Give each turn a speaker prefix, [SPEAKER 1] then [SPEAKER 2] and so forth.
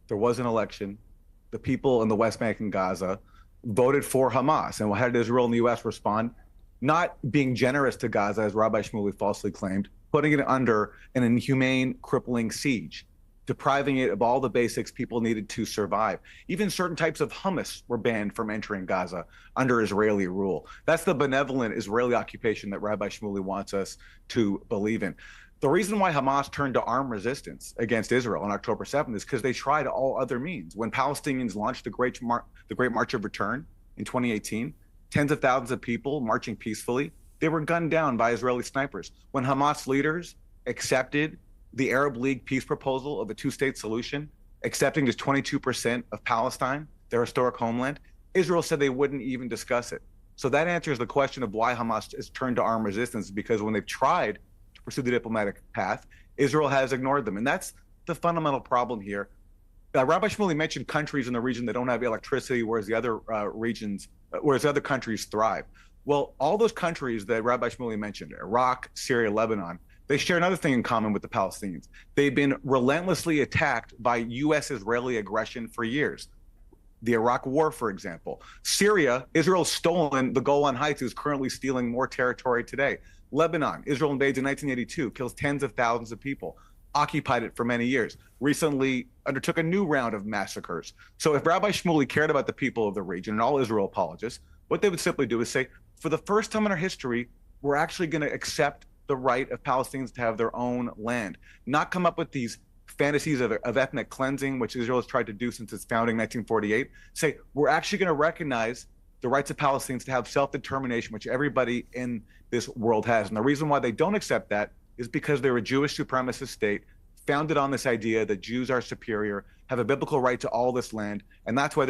[SPEAKER 1] there was an election. The people in the West Bank and Gaza voted for Hamas. And how did Israel and the U.S. respond? Not being generous to Gaza, as Rabbi Shmuley falsely claimed, putting it under an inhumane, crippling siege, depriving it of all the basics people needed to survive. Even certain types of hummus were banned from entering Gaza under Israeli rule. That's the benevolent Israeli occupation that Rabbi Shmuley wants us to believe in. The reason why Hamas turned to armed resistance against Israel on October 7th is because they tried all other means. When Palestinians launched the Great March of Return in 2018, tens of thousands of people marching peacefully, they were gunned down by Israeli snipers. When Hamas leaders accepted the Arab League peace proposal of a two-state solution, accepting just 22% of Palestine, their historic homeland, Israel said they wouldn't even discuss it. So that answers the question of why Hamas has turned to armed resistance, because when they've tried to pursue the diplomatic path, Israel has ignored them. And that's the fundamental problem here. Rabbi Shmuley mentioned countries in the region that don't have electricity, whereas the other whereas other countries thrive. Well, all those countries that Rabbi Shmuley mentioned, Iraq, Syria, Lebanon, they share another thing in common with the Palestinians. They've been relentlessly attacked by U.S.-Israeli aggression for years. The Iraq War, for example. Syria, Israel's stolen the Golan Heights, is currently stealing more territory today. Lebanon, Israel invades in 1982, kills tens of thousands of people, occupied it for many years, recently undertook a new round of massacres. So if Rabbi Shmuley cared about the people of the region, and all Israel apologists, what they would simply do is say, for the first time in our history, we're actually going to accept the right of Palestinians to have their own land, not come up with these fantasies of ethnic cleansing, which Israel has tried to do since its founding in 1948. Say, we're actually going to recognize the rights of Palestinians to have self-determination, which everybody in this world has. And the reason why they don't accept that is because they're a Jewish supremacist state founded on this idea that Jews are superior, have a biblical right to all this land, and that's why they're